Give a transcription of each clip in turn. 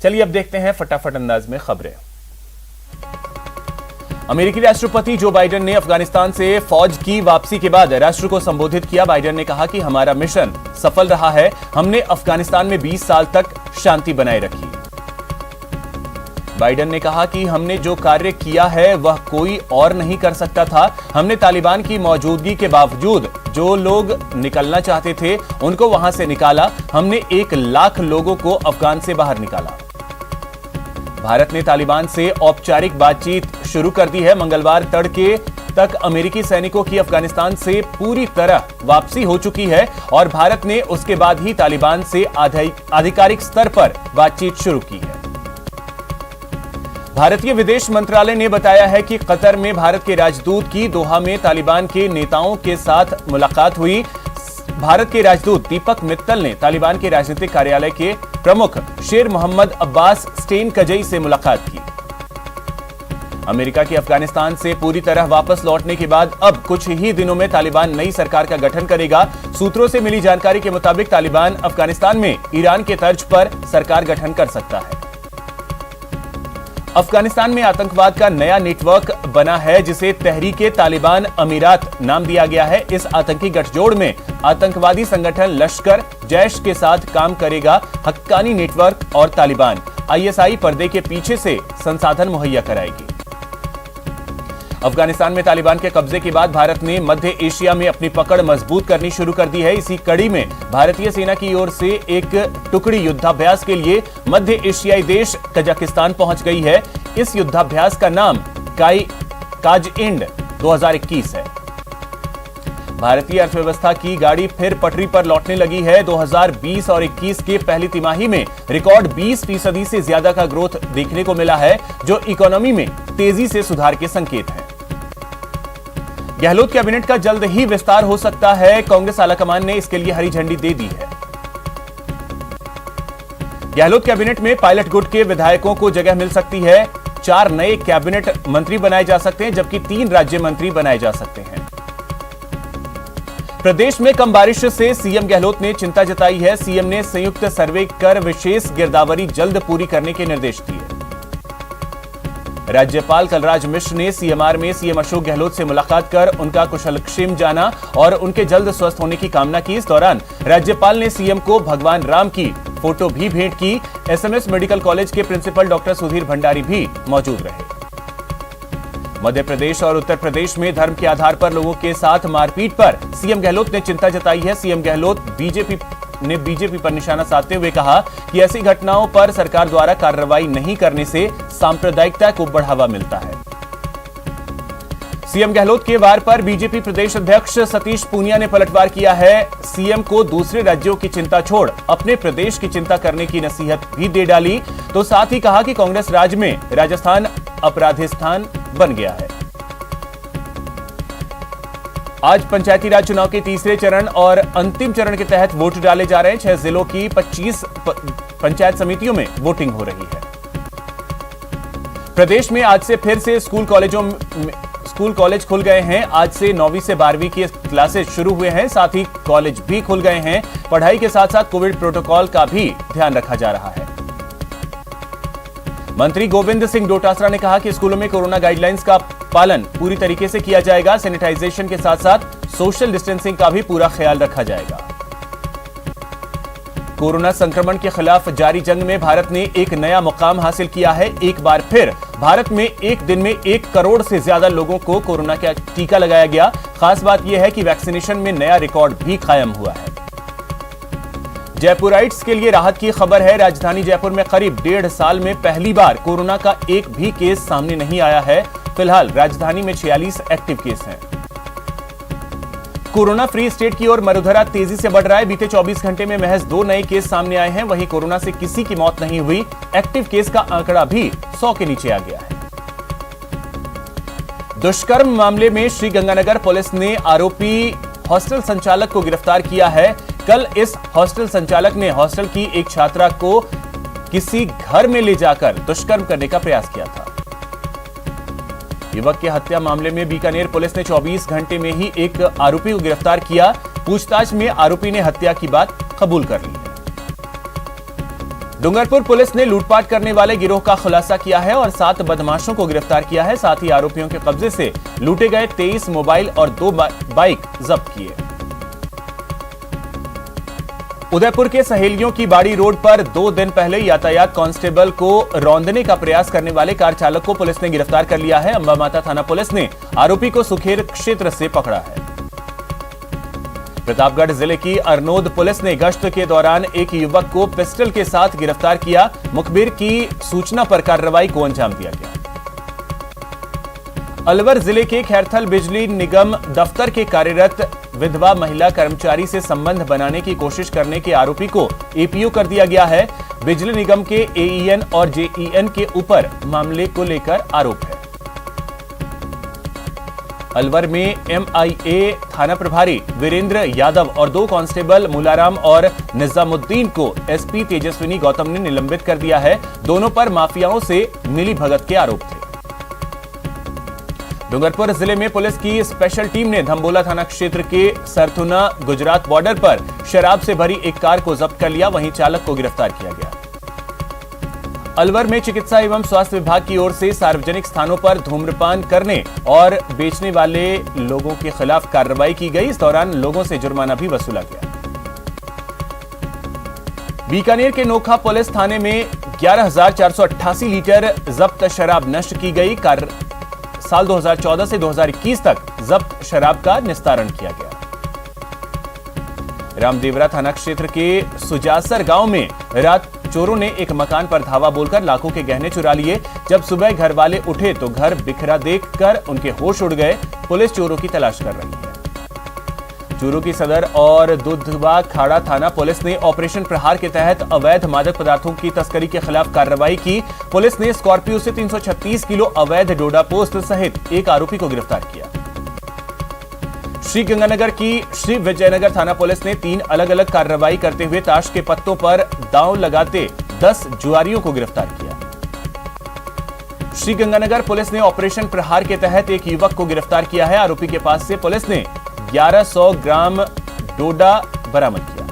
चलिए अब देखते हैं फटाफट अंदाज में खबरें। अमेरिकी राष्ट्रपति जो बाइडेन ने अफगानिस्तान से फौज की वापसी के बाद राष्ट्र को संबोधित किया। बाइडेन ने कहा कि हमारा मिशन सफल रहा है, हमने अफगानिस्तान में 20 साल तक शांति बनाए रखी। बाइडेन ने कहा कि हमने जो कार्य किया है वह कोई और नहीं कर सकता था। हमने तालिबान की मौजूदगी के बावजूद जो लोग निकलना चाहते थे उनको वहां से निकाला। हमने 1 लाख लोगों को अफगान से बाहर निकाला। भारत ने तालिबान से औपचारिक बातचीत शुरू कर दी है। मंगलवार तड़के तक अमेरिकी सैनिकों की अफगानिस्तान से पूरी तरह वापसी हो चुकी है और भारत ने उसके बाद ही तालिबान से आधिकारिक स्तर पर बातचीत शुरू की है। भारतीय विदेश मंत्रालय ने बताया है कि कतर में भारत के राजदूत की दोहा में तालिबान के नेताओं के साथ मुलाकात हुई। भारत के राजदूत दीपक मित्तल ने तालिबान के राजनीतिक कार्यालय के प्रमुख शेर मोहम्मद अब्बास स्टेन कजई से मुलाकात की। अमेरिका के अफगानिस्तान से पूरी तरह वापस लौटने के बाद अब कुछ ही दिनों में तालिबान नई सरकार का गठन करेगा। सूत्रों से मिली जानकारी के मुताबिक तालिबान अफगानिस्तान में ईरान के तर्ज पर सरकार गठन कर सकता है। अफगानिस्तान में आतंकवाद का नया नेटवर्क बना है जिसे तहरीके तालिबान अमीरात नाम दिया गया है। इस आतंकी गठजोड़ में आतंकवादी संगठन लश्कर जैश के साथ काम करेगा। हक्कानी नेटवर्क और तालिबान आईएसआई पर्दे के पीछे से संसाधन मुहैया कराएगी। अफगानिस्तान में तालिबान के कब्जे के बाद भारत ने मध्य एशिया में अपनी पकड़ मजबूत करनी शुरू कर दी है। इसी कड़ी में भारतीय सेना की ओर से एक टुकड़ी युद्धाभ्यास के लिए मध्य एशियाई देश कजाकिस्तान पहुंच गई है। इस युद्धाभ्यास का नाम काजइंड 2021 है। भारतीय अर्थव्यवस्था की गाड़ी फिर पटरी पर लौटने लगी है। 2020 और 21 के पहली तिमाही में रिकॉर्ड 20% से ज्यादा का ग्रोथ देखने को मिला है, जो इकोनॉमी में तेजी से सुधार के संकेत हैं। गहलोत कैबिनेट का जल्द ही विस्तार हो सकता है। कांग्रेस आलाकमान ने इसके लिए हरी झंडी दे दी है। गहलोत कैबिनेट में पायलट गुट के विधायकों को जगह मिल सकती है। 4 नए कैबिनेट मंत्री बनाए जा सकते हैं, जबकि 3 राज्य मंत्री बनाए जा सकते हैं। प्रदेश में कम बारिश से सीएम गहलोत ने चिंता जताई है। सीएम ने संयुक्त सर्वे कर विशेष गिरदावरी जल्द पूरी करने के निर्देश दिए। राज्यपाल कलराज मिश्र ने सीएमआर में सीएम अशोक गहलोत से मुलाकात कर उनका कुशलक्षेम जाना और उनके जल्द स्वस्थ होने की कामना की। इस दौरान राज्यपाल ने सीएम को भगवान राम की फोटो भी भेंट की। एसएमएस मेडिकल कॉलेज के प्रिंसिपल डॉक्टर सुधीर भंडारी भी मौजूद रहे। मध्य प्रदेश और उत्तर प्रदेश में धर्म के आधार पर लोगों के साथ मारपीट पर सीएम गहलोत ने चिंता जताई है। सीएम गहलोत बीजेपी पर निशाना साधते हुए कहा कि ऐसी घटनाओं पर सरकार द्वारा कार्रवाई नहीं करने से सांप्रदायिकता को बढ़ावा मिलता है। सीएम गहलोत के वार पर बीजेपी प्रदेश अध्यक्ष सतीश पूनिया ने पलटवार किया है। सीएम को दूसरे राज्यों की चिंता छोड़ अपने प्रदेश की चिंता करने की नसीहत भी दे डाली। तो साथ ही कहा कि कांग्रेस राज में राजस्थान अपराधिस्थान बन गया है। आज पंचायती राज चुनाव के तीसरे चरण और अंतिम चरण के तहत वोट डाले जा रहे हैं। 6 जिलों की 25 पंचायत समितियों में वोटिंग हो रही है। प्रदेश में आज से फिर से स्कूल कॉलेज खुल गए हैं। आज से 9वीं से 12वीं की क्लासेस शुरू हुए हैं, साथ ही कॉलेज भी खुल गए हैं। पढ़ाई के साथ साथ कोविड प्रोटोकॉल का भी ध्यान रखा जा रहा है। मंत्री गोविंद सिंह डोटासरा ने कहा कि स्कूलों में कोरोना गाइडलाइंस का पालन पूरी तरीके से किया जाएगा। सैनिटाइजेशन के साथ साथ सोशल डिस्टेंसिंग का भी पूरा ख्याल रखा जाएगा। कोरोना संक्रमण के खिलाफ जारी जंग में भारत ने एक नया मुकाम हासिल किया है। एक बार फिर भारत में एक दिन में 1 करोड़ से ज्यादा लोगों को कोरोना का टीका लगाया गया। खास बात यह है कि वैक्सीनेशन में नया रिकॉर्ड भी कायम हुआ है। जयपुराइट्स के लिए राहत की खबर है। राजधानी जयपुर में करीब 1.5 साल में पहली बार कोरोना का एक भी केस सामने नहीं आया है। फिलहाल राजधानी में 46 एक्टिव केस हैं। कोरोना फ्री स्टेट की ओर मरुधरा तेजी से बढ़ रहा है। बीते 24 घंटे में महज 2 नए केस सामने आए हैं। वहीं कोरोना से किसी की मौत नहीं हुई। एक्टिव केस का आंकड़ा भी 100 के नीचे आ गया है। दुष्कर्म मामले में श्रीगंगानगर पुलिस ने आरोपी हॉस्टल संचालक को गिरफ्तार किया है। कल इस हॉस्टल संचालक ने हॉस्टल की एक छात्रा को किसी घर में ले जाकर दुष्कर्म करने का प्रयास किया था। युवक की हत्या मामले में बीकानेर पुलिस ने 24 घंटे में ही एक आरोपी को गिरफ्तार किया। पूछताछ में आरोपी ने हत्या की बात कबूल कर ली है। डूंगरपुर पुलिस ने लूटपाट करने वाले गिरोह का खुलासा किया है और 7 बदमाशों को गिरफ्तार किया है। साथ ही आरोपियों के कब्जे से लूटे गए 23 मोबाइल और 2 बाइक जब्त किए। उदयपुर के सहेलियों की बाड़ी रोड पर 2 दिन पहले यातायात कांस्टेबल को रौंदने का प्रयास करने वाले कार चालक को पुलिस ने गिरफ्तार कर लिया है। अंबा माता थाना पुलिस ने आरोपी को सुखेर क्षेत्र से पकड़ा है। प्रतापगढ़ जिले की अरनोद पुलिस ने गश्त के दौरान एक युवक को पिस्टल के साथ गिरफ्तार किया। मुखबिर की सूचना पर कार्रवाई को अंजाम दिया गया। अलवर जिले के खैरथल बिजली निगम दफ्तर के कार्यरत विधवा महिला कर्मचारी से संबंध बनाने की कोशिश करने के आरोपी को एपीओ कर दिया गया है। बिजली निगम के एईएन और जेईएन के ऊपर मामले को लेकर आरोप है। अलवर में एमआईए थाना प्रभारी वीरेंद्र यादव और 2 कांस्टेबल मुलाराम और निजामुद्दीन को एसपी तेजस्विनी गौतम ने निलंबित कर दिया है। दोनों पर माफियाओं से मिलीभगत के आरोप थे। डूंगरपुर जिले में पुलिस की स्पेशल टीम ने धम्बोला थाना क्षेत्र के सरथुना गुजरात बॉर्डर पर शराब से भरी एक कार को जब्त कर लिया। वहीं चालक को गिरफ्तार किया गया। अलवर में चिकित्सा एवं स्वास्थ्य विभाग की ओर से सार्वजनिक स्थानों पर धूम्रपान करने और बेचने वाले लोगों के खिलाफ कार्रवाई की गई। इस दौरान लोगों से जुर्माना भी वसूला गया। बीकानेर के नोखा पुलिस थाने में 11,488 लीटर जब्त शराब नष्ट की गई। साल 2014 से 2021 तक जब्त शराब का निस्तारण किया गया। रामदेवरा थाना क्षेत्र के सुजासर गांव में रात चोरों ने एक मकान पर धावा बोलकर लाखों के गहने चुरा लिए। जब सुबह घर वाले उठे तो घर बिखरा देखकर उनके होश उड़ गए। पुलिस चोरों की तलाश कर रही है। चूरू की सदर और दुधवा खाड़ा थाना पुलिस ने ऑपरेशन प्रहार के तहत अवैध मादक पदार्थों की तस्करी के खिलाफ कार्रवाई की। पुलिस ने स्कॉर्पियो से 336 किलो अवैध डोडा पोस्ट सहित एक आरोपी को गिरफ्तार किया। श्री गंगानगर की श्री विजयनगर थाना पुलिस ने 3 अलग अलग कार्रवाई करते हुए ताश के पत्तों पर दांव लगाते 10 जुआरियों को गिरफ्तार किया। श्री गंगानगर पुलिस ने ऑपरेशन प्रहार के तहत एक युवक को गिरफ्तार किया है। आरोपी के पास से पुलिस ने 1100 ग्राम डोडा बरामद किया।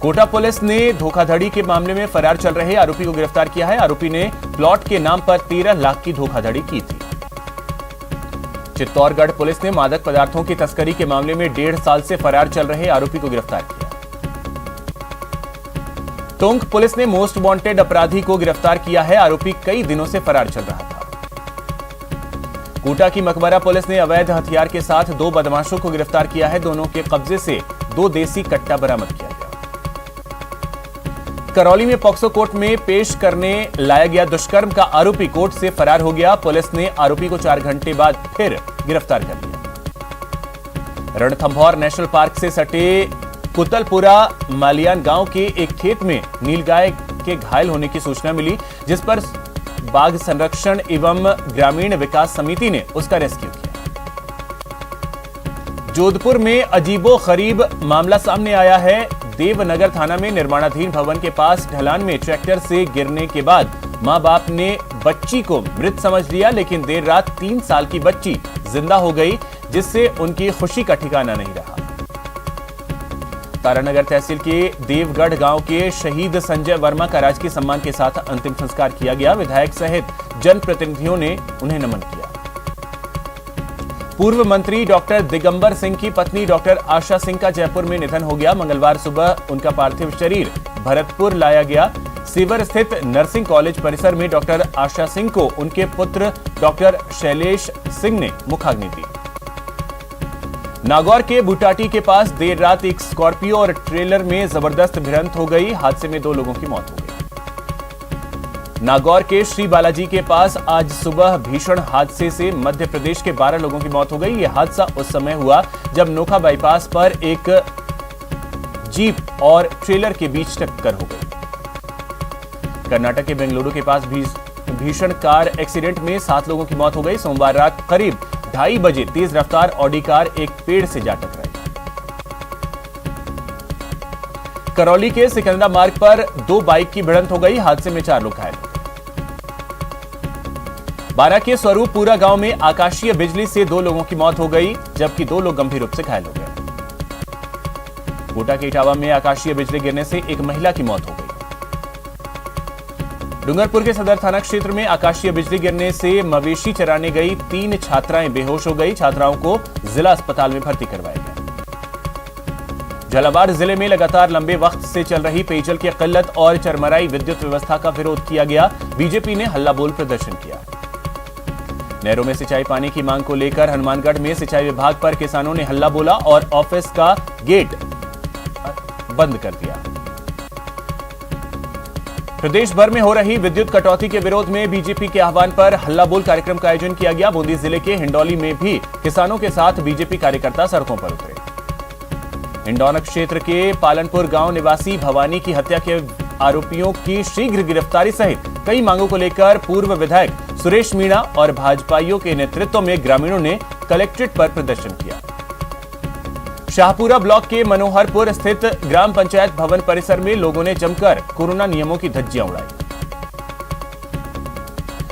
कोटा पुलिस ने धोखाधड़ी के मामले में फरार चल रहे आरोपी को गिरफ्तार किया है। आरोपी ने प्लॉट के नाम पर 13 लाख की धोखाधड़ी की थी। चित्तौड़गढ़ पुलिस ने मादक पदार्थों की तस्करी के मामले में 1.5 साल से फरार चल रहे आरोपी को गिरफ्तार किया। टोंक पुलिस ने मोस्ट वांटेड अपराधी को गिरफ्तार किया है। आरोपी कई दिनों से फरार चल रहा था। कोटा की मकबरा पुलिस ने अवैध हथियार के साथ 2 बदमाशों को गिरफ्तार किया है। दोनों के कब्जे से 2 देसी कट्टा बरामद किया गया। करौली में पॉक्सो कोर्ट में पेश करने लाया गया दुष्कर्म का आरोपी कोर्ट से फरार हो गया। पुलिस ने आरोपी को 4 घंटे बाद फिर गिरफ्तार कर लिया। रणथंभौर नेशनल पार्क से सटे कुतलपुरा मालियान गांव के एक खेत में नीलगाय के घायल होने की सूचना मिली, जिस पर बाघ संरक्षण एवं ग्रामीण विकास समिति ने उसका रेस्क्यू किया। जोधपुर में अजीबो गरीब मामला सामने आया है। देवनगर थाना में निर्माणाधीन भवन के पास ढलान में ट्रैक्टर से गिरने के बाद मां बाप ने बच्ची को मृत समझ लिया, लेकिन देर रात 3 साल की बच्ची जिंदा हो गई, जिससे उनकी खुशी का ठिकाना नहीं रहा। तारानगर तहसील के देवगढ़ गांव के शहीद संजय वर्मा का राजकीय सम्मान के साथ अंतिम संस्कार किया गया। विधायक सहित जनप्रतिनिधियों ने उन्हें नमन किया। पूर्व मंत्री डॉक्टर दिगंबर सिंह की पत्नी डॉक्टर आशा सिंह का जयपुर में निधन हो गया। मंगलवार सुबह उनका पार्थिव शरीर भरतपुर लाया गया। सीवर स्थित नर्सिंग कॉलेज परिसर में डॉक्टर आशा सिंह को उनके पुत्र डॉक्टर शैलेश सिंह ने मुखाग्नि दी। नागौर के बुटाटी के पास देर रात एक स्कॉर्पियो और ट्रेलर में जबरदस्त भिड़ंत हो गई। हादसे में 2 लोगों की मौत हो गई। नागौर के श्री बालाजी के पास आज सुबह भीषण हादसे से मध्य प्रदेश के 12 लोगों की मौत हो गई। यह हादसा उस समय हुआ जब नोखा बाईपास पर एक जीप और ट्रेलर के बीच टक्कर हो गई। कर्नाटक के बेंगलुरु के पास भीषण कार एक्सीडेंट में 7 लोगों की मौत हो गई। सोमवार रात करीब 2:30 बजे तेज रफ्तार ऑडी कार एक पेड़ से जा टकराई। करौली के सिकंदरा मार्ग पर 2 बाइक की भिड़ंत हो गई। हादसे में 4 लोग घायल हो गए। बारा के स्वरूपपुरा गांव में आकाशीय बिजली से 2 लोगों की मौत हो गई, जबकि 2 लोग गंभीर रूप से घायल हो गए। कोटा के इटावा में आकाशीय बिजली गिरने से एक महिला की मौत हो गई। डूंगरपुर के सदर थाना क्षेत्र में आकाशीय बिजली गिरने से मवेशी चराने गई 3 छात्राएं बेहोश हो गई। छात्राओं को जिला अस्पताल में भर्ती करवाया गया। झालावाड़ जिले में लगातार लंबे वक्त से चल रही पेयजल की किल्लत और चरमराई विद्युत व्यवस्था का विरोध किया गया। बीजेपी ने हल्ला बोल प्रदर्शन किया। नहरों में सिंचाई पानी की मांग को लेकर हनुमानगढ़ में सिंचाई विभाग पर किसानों ने हल्ला बोला और ऑफिस का गेट बंद कर दिया। प्रदेश भर में हो रही विद्युत कटौती के विरोध में बीजेपी के आह्वान पर हल्ला बोल कार्यक्रम का आयोजन किया गया। बूंदी जिले के हिंडौली में भी किसानों के साथ बीजेपी कार्यकर्ता सड़कों पर उतरे। हिंडौन क्षेत्र के पालनपुर गांव निवासी भवानी की हत्या के आरोपियों की शीघ्र गिरफ्तारी सहित कई मांगों को लेकर पूर्व विधायक सुरेश मीणा और भाजपाइयों के नेतृत्व में ग्रामीणों ने कलेक्ट्रेट पर प्रदर्शन किया। शाहपुरा ब्लॉक के मनोहरपुर स्थित ग्राम पंचायत भवन परिसर में लोगों ने जमकर कोरोना नियमों की धज्जियां उड़ाई।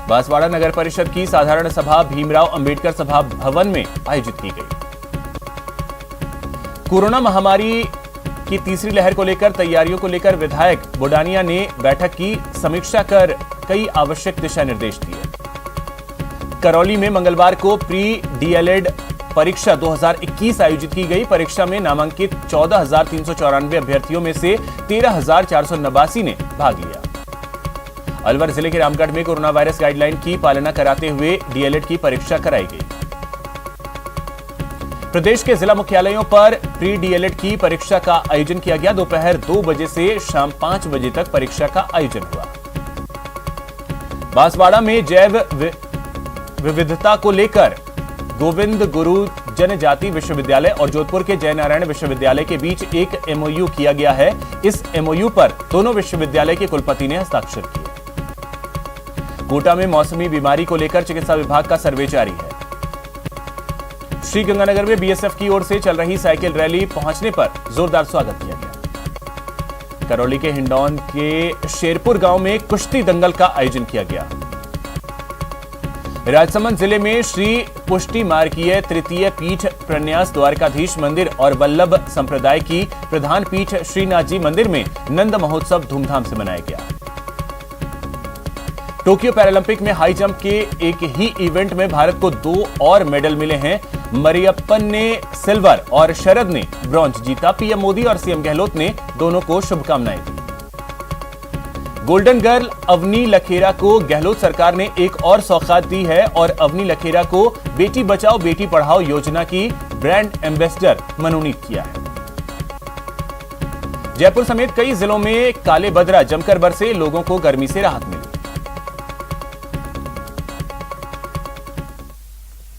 बांसवाड़ा नगर परिषद की साधारण सभा भीमराव अंबेडकर सभा भवन में आयोजित की गई। कोरोना महामारी की तीसरी लहर को लेकर तैयारियों को लेकर विधायक बोडानिया ने बैठक की समीक्षा कर कई आवश्यक दिशा निर्देश दिए। करौली में मंगलवार को प्री डीएलएड परीक्षा 2021 आयोजित की गई। परीक्षा में नामांकित 14,394 अभ्यर्थियों में से 13,489 ने भाग लिया। अलवर जिले के रामगढ़ में कोरोना वायरस गाइडलाइन की पालना कराते हुए डीएलएड की परीक्षा कराई गई। प्रदेश के जिला मुख्यालयों पर प्री डीएलएड की परीक्षा का आयोजन किया गया। दोपहर 2 बजे से शाम 5 बजे तक परीक्षा का आयोजन हुआ। बांसवाड़ा में जैव विविधता को लेकर गोविंद गुरु जनजाति विश्वविद्यालय और जोधपुर के जयनारायण विश्वविद्यालय के बीच एक एमओयू किया गया है। इस एमओयू पर दोनों विश्वविद्यालय के कुलपति ने हस्ताक्षर किए। कोटा में मौसमी बीमारी को लेकर चिकित्सा विभाग का सर्वे जारी है। श्रीगंगानगर में बीएसएफ की ओर से चल रही साइकिल रैली पहुंचने पर जोरदार स्वागत किया गया। करौली के हिंडौन के शेरपुर गांव में कुश्ती दंगल का आयोजन किया गया। राजसमंद जिले में श्री पुष्टि मार्कीय तृतीय पीठ प्रन्यास द्वारकाधीश मंदिर और वल्लभ संप्रदाय की प्रधान पीठ श्रीनाथ जी मंदिर में नंद महोत्सव धूमधाम से मनाया गया। टोक्यो पैरालंपिक में हाई जंप के एक ही इवेंट में भारत को 2 और मेडल मिले हैं। मरियप्पन ने सिल्वर और शरद ने ब्रॉन्ज जीता। पीएम मोदी और सीएम गहलोत ने दोनों को शुभकामनाएं दी। गोल्डन गर्ल अवनी लखेरा को गहलोत सरकार ने एक और सौगात दी है और अवनी लखेरा को बेटी बचाओ बेटी पढ़ाओ योजना की ब्रांड एम्बेसडर मनोनीत किया है। जयपुर समेत कई जिलों में काले बदरा जमकर बरसे, लोगों को गर्मी से राहत मिली।